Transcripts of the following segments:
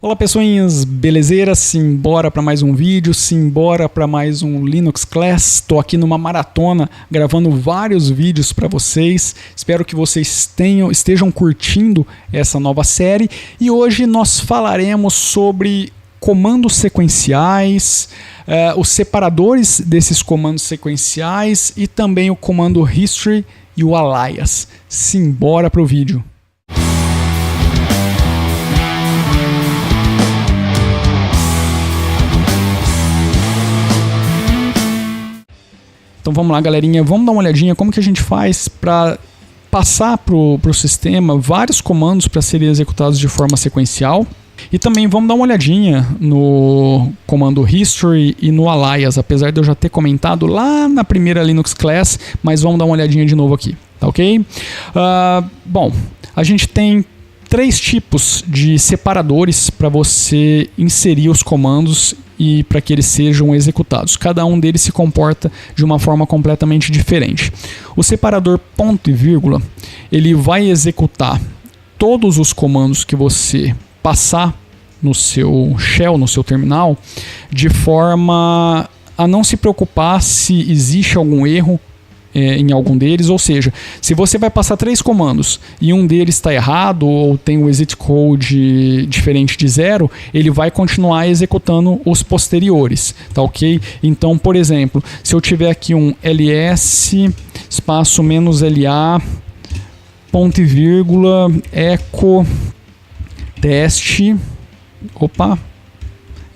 Olá pessoinhas, belezeira? Simbora para mais um vídeo, simbora para mais um Linux Class. Estou aqui numa maratona gravando vários vídeos para vocês. Espero que vocês estejam curtindo essa nova série. E hoje nós falaremos sobre comandos sequenciais, os separadores desses comandos sequenciais e também o comando history e o alias. Simbora para o vídeo. Então vamos lá, galerinha, vamos dar uma olhadinha como que a gente faz para passar para o sistema vários comandos para serem executados de forma sequencial. E também vamos dar uma olhadinha no comando history e no alias, apesar de eu já ter comentado lá na primeira Linux Class, mas vamos dar uma olhadinha de novo aqui, tá ok? Bom, a gente tem três tipos de separadores para você inserir os comandos e para que eles sejam executados. Cada um deles se comporta de uma forma completamente diferente. O separador ponto e vírgula, ele vai executar todos os comandos que você passar no seu shell, no seu terminal, de forma a não se preocupar se existe algum erro em algum deles, ou seja, se você vai passar três comandos e um deles está errado ou tem um exit code diferente de 0, ele vai continuar executando os posteriores, tá ok? Então, por exemplo, se eu tiver aqui um ls espaço -la ponto e vírgula eco teste,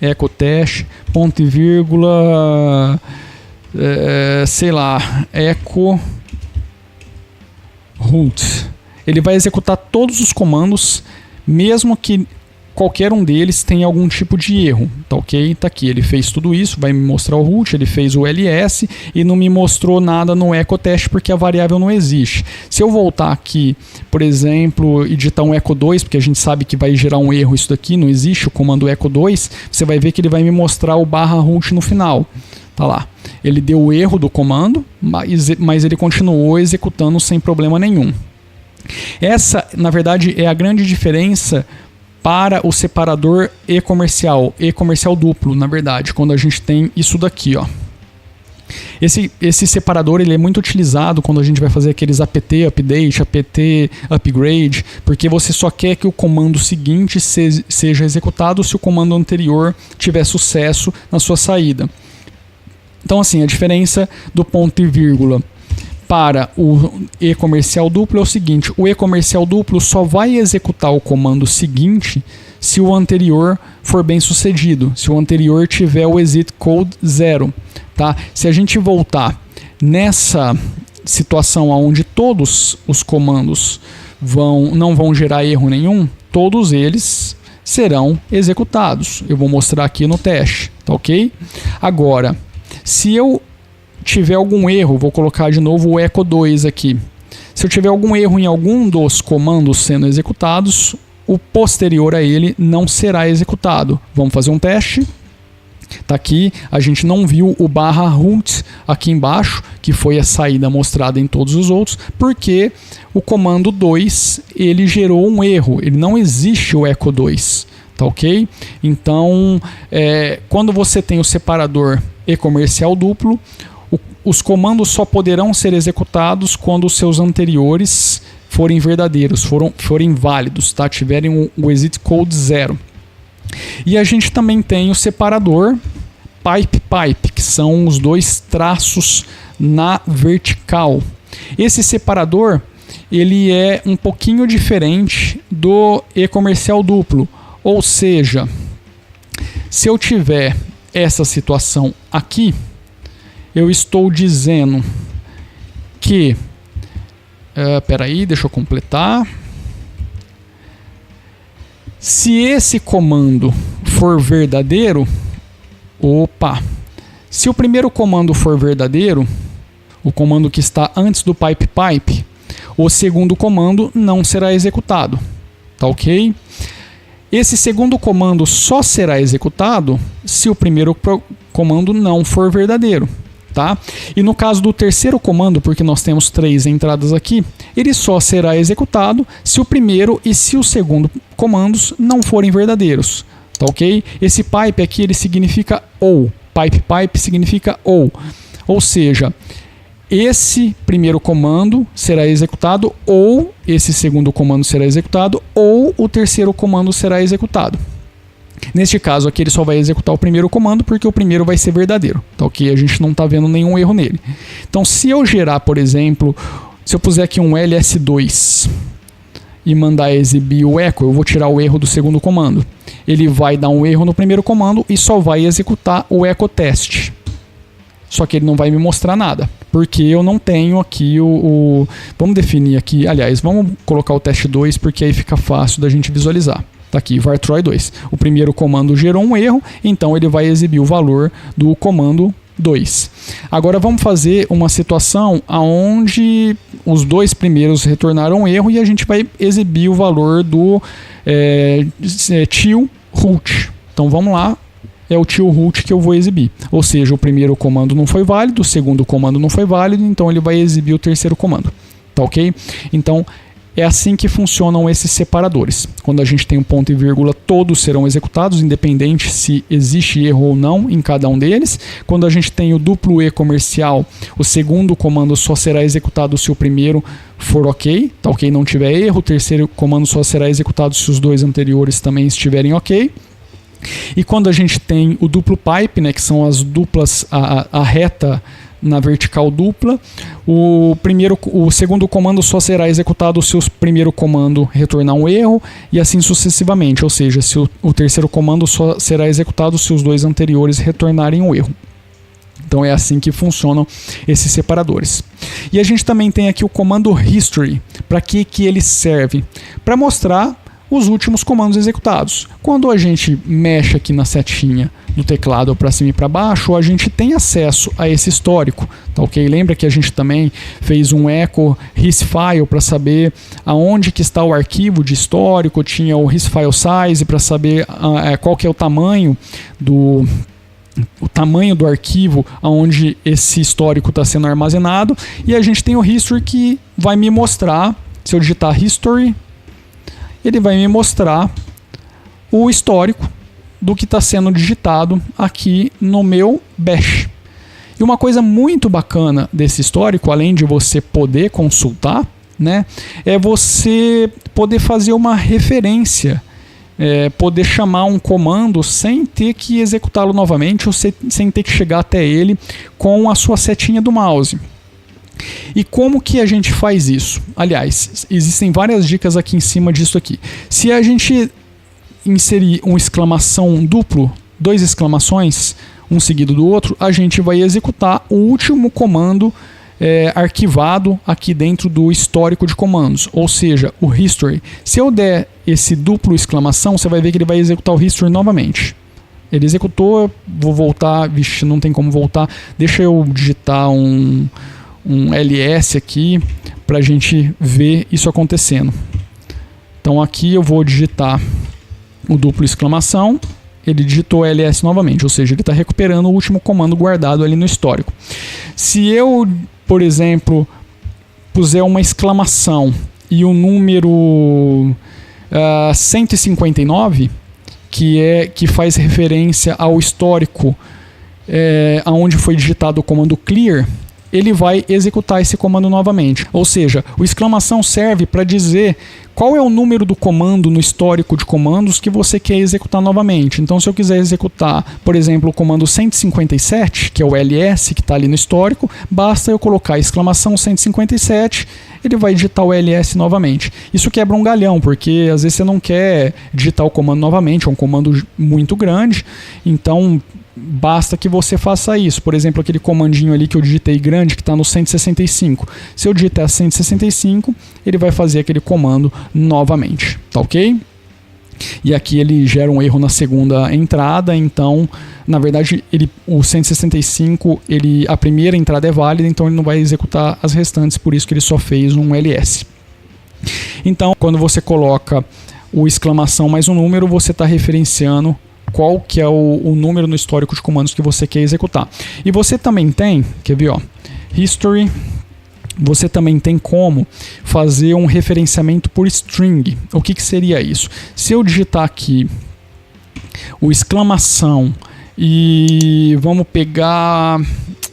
eco teste ponto e vírgula sei lá, echo root. Ele vai executar todos os comandos, mesmo que qualquer um deles tenha algum tipo de erro, tá ok? Tá aqui, ele fez tudo isso, vai me mostrar o root, ele fez o ls e não me mostrou nada no echo teste porque a variável não existe. Se eu voltar aqui, por exemplo, e digitar um echo 2, porque a gente sabe que vai gerar um erro isso daqui, não existe o comando echo 2, você vai ver que ele vai me mostrar o /root no final. Tá lá. Ele deu o erro do comando, mas ele continuou executando sem problema nenhum. Essa, na verdade, é a grande diferença para o separador e-comercial duplo, na verdade, quando a gente tem isso daqui, ó. Esse separador ele é muito utilizado quando a gente vai fazer aqueles apt update, apt upgrade, porque você só quer que o comando seguinte seja executado se o comando anterior tiver sucesso na sua saída. Então, assim, a diferença do ponto e vírgula para o e-comercial duplo é o seguinte: o e-comercial duplo só vai executar o comando seguinte se o anterior for bem sucedido, se o anterior tiver o exit code 0. Tá? Se a gente voltar nessa situação onde todos os comandos não vão gerar erro nenhum, todos eles serão executados. Eu vou mostrar aqui no teste, tá ok? Agora, se eu tiver algum erro, vou colocar de novo o echo 2 aqui. Se eu tiver algum erro em algum dos comandos sendo executados, o posterior a ele não será executado. Vamos fazer um teste. Tá aqui, a gente não viu o /root aqui embaixo, que foi a saída mostrada em todos os outros, porque o comando 2 ele gerou um erro, ele não existe o echo 2. Tá ok? Então, quando você tem o separador e-comercial duplo, os comandos só poderão ser executados quando os seus anteriores forem verdadeiros, forem válidos, tá? Tiverem o exit code 0. E a gente também tem o separador pipe, que são os dois traços na vertical. Esse separador ele é um pouquinho diferente do e-comercial duplo. Ou seja, se eu tiver essa situação aqui, eu estou dizendo que... peraí, deixa eu completar. Se esse comando for verdadeiro... Se o primeiro comando for verdadeiro, o comando que está antes do pipe, o segundo comando não será executado. Tá ok? Esse segundo comando só será executado se o primeiro comando não for verdadeiro. Tá? E no caso do terceiro comando, porque nós temos 3 entradas aqui, ele só será executado se o primeiro e se o segundo comandos não forem verdadeiros. Tá, ok? Esse pipe aqui ele significa ou. Pipe significa ou seja, esse primeiro comando será executado ou esse segundo comando será executado ou o terceiro comando será executado. Neste caso aqui ele só vai executar o primeiro comando porque o primeiro vai ser verdadeiro, tá, ok? A gente não está vendo nenhum erro nele. Então se eu gerar, por exemplo, se eu puser aqui um ls2 e mandar exibir o echo, eu vou tirar o erro do segundo comando. Ele vai dar um erro no primeiro comando e só vai executar o echo test. Só que ele não vai me mostrar nada, porque eu não tenho aqui vamos definir aqui, aliás, vamos colocar o teste 2 porque aí fica fácil da gente visualizar. Tá aqui, vartroy2. O primeiro comando gerou um erro, então ele vai exibir o valor do comando 2. Agora vamos fazer uma situação onde os 2 primeiros retornaram um erro e a gente vai exibir o valor do till root. Então vamos lá, é o till root que eu vou exibir. Ou seja, o primeiro comando não foi válido, o segundo comando não foi válido, então ele vai exibir o terceiro comando. Tá, ok? Então é assim que funcionam esses separadores. Quando a gente tem um ponto e vírgula, todos serão executados, independente se existe erro ou não em cada um deles. Quando a gente tem o duplo E comercial, o segundo comando só será executado se o primeiro for ok, tá, ok, não tiver erro. O terceiro comando só será executado se os 2 anteriores também estiverem ok. E quando a gente tem o duplo pipe, né, que são as duplas, a reta na vertical dupla, o segundo comando só será executado se o primeiro comando retornar um erro e assim sucessivamente, ou seja, se o terceiro comando só será executado se os 2 anteriores retornarem um erro. Então é assim que funcionam esses separadores. E a gente também tem aqui o comando history. Para que ele serve? Para mostrar os últimos comandos executados. Quando a gente mexe aqui na setinha do teclado para cima e para baixo, a gente tem acesso a esse histórico, tá, ok? Lembra que a gente também fez um echo hisfile para saber aonde que está o arquivo de histórico, tinha o hisfile size para saber qual que é o tamanho do arquivo onde esse histórico está sendo armazenado, e a gente tem o history que vai me mostrar, se eu digitar history, ele vai me mostrar o histórico do que está sendo digitado aqui no meu bash. E uma coisa muito bacana desse histórico, além de você poder consultar, né, é você poder fazer uma referência, poder chamar um comando sem ter que executá-lo novamente ou sem ter que chegar até ele com a sua setinha do mouse. E como que a gente faz isso? Aliás, existem várias dicas aqui em cima disso aqui. Se a gente inserir um exclamação duplo, 2 exclamações, um seguido do outro, a gente vai executar o último comando arquivado aqui dentro do histórico de comandos, ou seja, o history. Se eu der esse duplo exclamação, você vai ver que ele vai executar o history novamente. Ele executou, vou voltar, vixe, não tem como voltar, deixa eu digitar um ls aqui para a gente ver isso acontecendo. Então aqui eu vou digitar o duplo exclamação, ele digitou ls novamente, ou seja, ele está recuperando o último comando guardado ali no histórico. Se eu, por exemplo, puser uma exclamação e o número 159, que faz referência ao histórico aonde foi digitado o comando clear, ele vai executar esse comando novamente. Ou seja, o exclamação serve para dizer qual é o número do comando no histórico de comandos que você quer executar novamente. Então, se eu quiser executar, por exemplo, o comando 157, que é o ls que está ali no histórico, basta eu colocar exclamação 157, ele vai digitar o ls novamente. Isso quebra um galhão, porque às vezes você não quer digitar o comando novamente, é um comando muito grande, então basta que você faça isso. Por exemplo, aquele comandinho ali que eu digitei grande, que está no 165. Se eu digitar 165, ele vai fazer aquele comando novamente, tá ok? E aqui ele gera um erro na segunda entrada, então, na verdade, o 165, a primeira entrada é válida, então ele não vai executar as restantes, por isso que ele só fez um ls. Então, quando você coloca o exclamação mais um número, você está referenciando qual que é o número no histórico de comandos que você quer executar. E você também tem, quer ver, ó, history, você também tem como fazer um referenciamento por string. O que seria isso? Se eu digitar aqui o exclamação e vamos pegar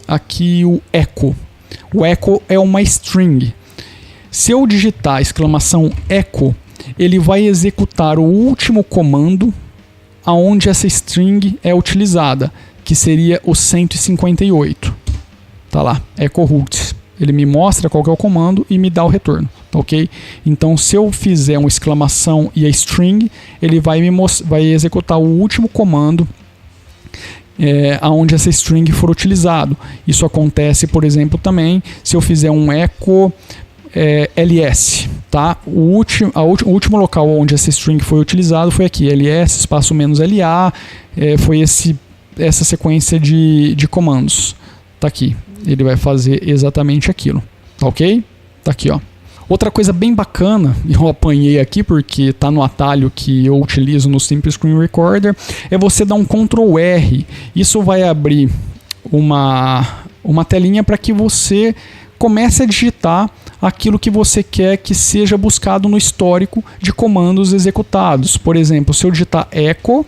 aqui o echo. O echo é uma string. Se eu digitar exclamação echo, ele vai executar o último comando aonde essa string é utilizada, que seria o 158. Tá lá, echo root. Ele me mostra qual que é o comando e me dá o retorno, tá ok? Então, se eu fizer uma exclamação e a string, ele vai executar o último comando aonde essa string for utilizado. Isso acontece, por exemplo, também se eu fizer um echo ls, tá? O último local onde essa string foi utilizado foi aqui, ls espaço menos la, foi essa sequência de comandos, tá aqui. Ele vai fazer exatamente aquilo, tá ok? Tá aqui, ó. Outra coisa bem bacana, eu apanhei aqui porque tá no atalho que eu utilizo no Simple Screen Recorder, é você dar um Ctrl R. Isso vai abrir uma telinha para que você comece a digitar aquilo que você quer que seja buscado no histórico de comandos executados. Por exemplo, se eu digitar echo,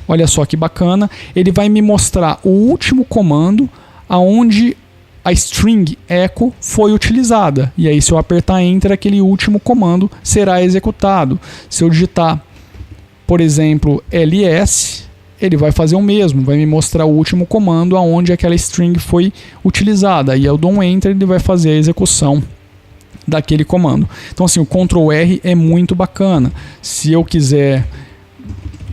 olha só que bacana, ele vai me mostrar o último comando aonde a string echo foi utilizada. E aí, se eu apertar Enter, aquele último comando será executado. Se eu digitar, por exemplo, ls, ele vai fazer o mesmo, vai me mostrar o último comando aonde aquela string foi utilizada. E eu dou um Enter, ele vai fazer a execução daquele comando. Então, assim, o Ctrl R é muito bacana. Se eu quiser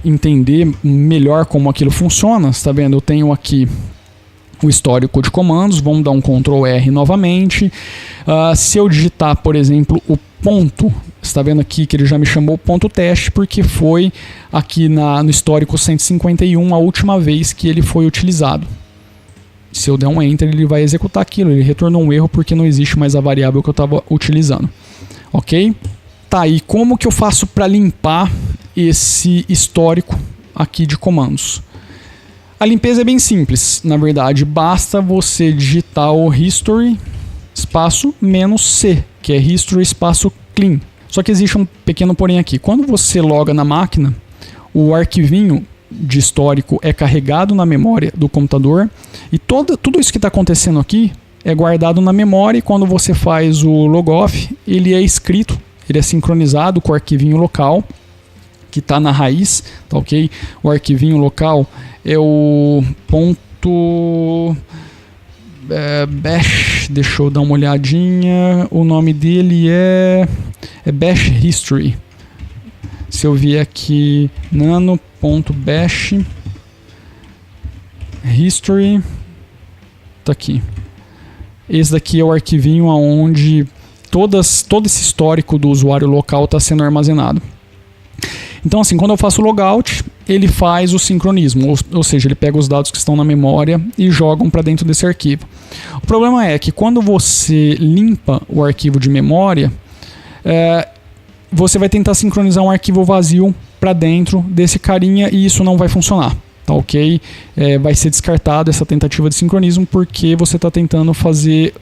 entender melhor como aquilo funciona, está vendo? Eu tenho aqui o histórico de comandos, vamos dar um Ctrl R novamente. Se eu digitar, por exemplo, o ponto, está vendo aqui que ele já me chamou ponto teste, porque foi aqui no histórico 151 a última vez que ele foi utilizado. Se eu der um Enter, ele vai executar aquilo, ele retornou um erro porque não existe mais a variável que eu estava utilizando. Ok? Tá, e como que eu faço para limpar esse histórico aqui de comandos? A limpeza é bem simples, na verdade, basta você digitar o history espaço "-c", que é history espaço clean. Só que existe um pequeno porém aqui. Quando você loga na máquina, o arquivinho de histórico é carregado na memória do computador e tudo isso que está acontecendo aqui é guardado na memória, e quando você faz o logoff, ele é escrito, ele é sincronizado com o arquivinho local que está na raiz, tá ok? O arquivinho local é o ponto bash, deixa eu dar uma olhadinha, o nome dele é bash history. Se eu vier aqui nano.bash history, tá aqui. Esse daqui é o arquivinho onde todo esse histórico do usuário local está sendo armazenado. Então, assim, quando eu faço logout, ele faz o sincronismo, ou seja, ele pega os dados que estão na memória e jogam para dentro desse arquivo. O problema é que quando você limpa o arquivo de memória, você vai tentar sincronizar um arquivo vazio para dentro desse carinha e isso não vai funcionar, tá ok? Vai ser descartado essa tentativa de sincronismo porque você está tentando fazer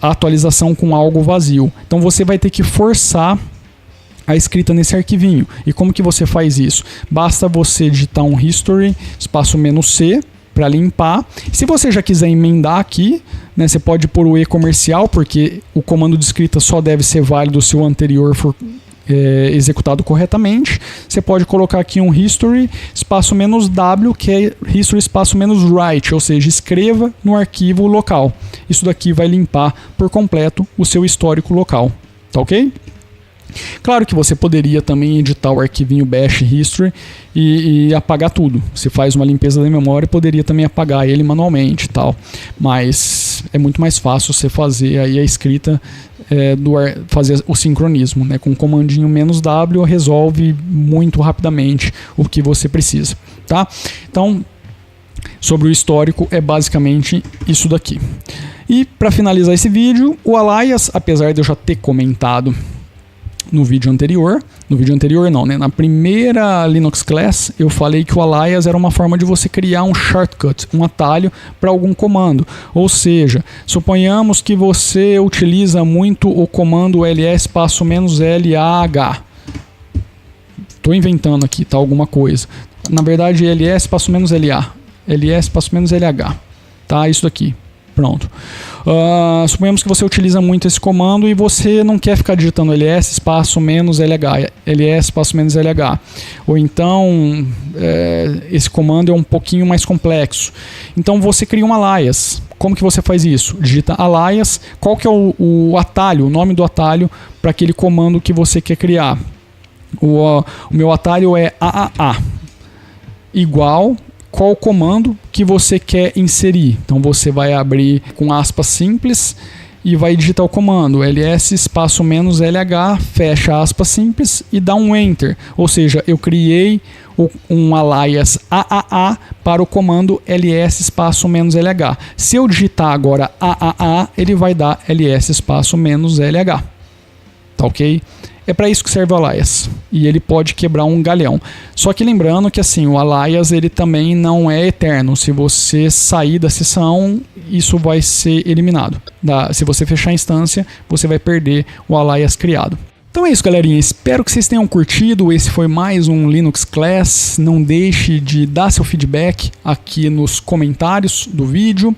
a atualização com algo vazio. Então você vai ter que forçar a escrita nesse arquivinho. E como que você faz isso? Basta você digitar um history espaço "-c" para limpar. Se você já quiser emendar aqui, né, você pode pôr o E comercial, porque o comando de escrita só deve ser válido se o anterior for executado corretamente. Você pode colocar aqui um history espaço "-w", que é history espaço "-write", ou seja, escreva no arquivo local. Isso daqui vai limpar por completo o seu histórico local, tá ok? Claro que você poderia também editar o arquivinho bash history e apagar tudo. Você faz uma limpeza da memória e poderia também apagar ele manualmente e tal. Mas é muito mais fácil você fazer aí a escrita, fazer o sincronismo, né? Com o comandinho "-w resolve muito rapidamente o que você precisa, tá? Então, sobre o histórico é basicamente isso daqui. E para finalizar esse vídeo, o Alias, apesar de eu já ter comentado no vídeo anterior. No vídeo anterior não, né? Na primeira Linux Class eu falei que o Alias era uma forma de você criar um shortcut, um atalho para algum comando. Ou seja, suponhamos que você utiliza muito o comando ls-lah. Estou inventando aqui, tá? Alguma coisa. Na verdade, ls-la. ls-lh. Tá? Isso daqui. Pronto. Suponhamos que você utiliza muito esse comando e você não quer ficar digitando ls-lh, ls-lh. Ou então, esse comando é um pouquinho mais complexo. Então você cria um alias. Como que você faz isso? Digita alias. Qual que é o atalho, o nome do atalho para aquele comando que você quer criar? O meu atalho é AAA. Igual qual comando que você quer inserir. Então você vai abrir com aspas simples e vai digitar o comando ls-lh, fecha aspas simples e dá um enter. Ou seja, eu criei um alias AAA para o comando ls-lh. Se eu digitar agora AAA, ele vai dar ls-lh. Tá ok? É para isso que serve o alias. E ele pode quebrar um galhão. Só que lembrando que assim, o alias ele também não é eterno. Se você sair da sessão, isso vai ser eliminado. Se você fechar a instância, você vai perder o alias criado. Então é isso, galerinha. Espero que vocês tenham curtido. Esse foi mais um Linux Class. Não deixe de dar seu feedback aqui nos comentários do vídeo.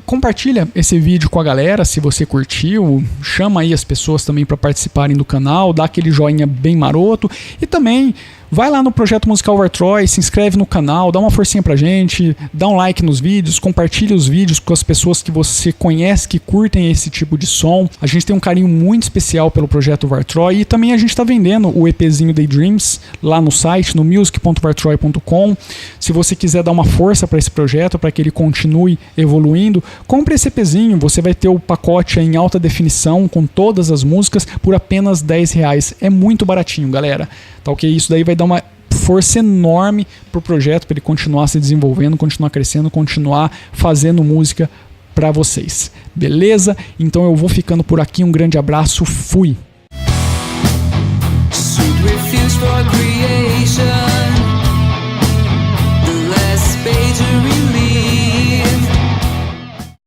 Compartilha esse vídeo com a galera se você curtiu. Chama aí as pessoas também para participarem do canal. Dá aquele joinha bem maroto. E também vai lá no Projeto Musical Vartroy, se inscreve no canal, dá uma forcinha pra gente, dá um like nos vídeos, compartilha os vídeos com as pessoas que você conhece, que curtem esse tipo de som. A gente tem um carinho muito especial pelo Projeto Vartroy e também a gente está vendendo o EPzinho Daydreams lá no site, no music.vartroy.com. Se você quiser dar uma força para esse projeto, para que ele continue evoluindo, compre esse EPzinho, você vai ter o pacote em alta definição com todas as músicas por apenas R$10. É muito baratinho, galera. Tá ok? Isso daí vai dar uma força enorme pro projeto, para ele continuar se desenvolvendo, continuar crescendo, continuar fazendo música para vocês. Beleza? Então eu vou ficando por aqui. Um grande abraço. Fui! Sweet refuse for creation.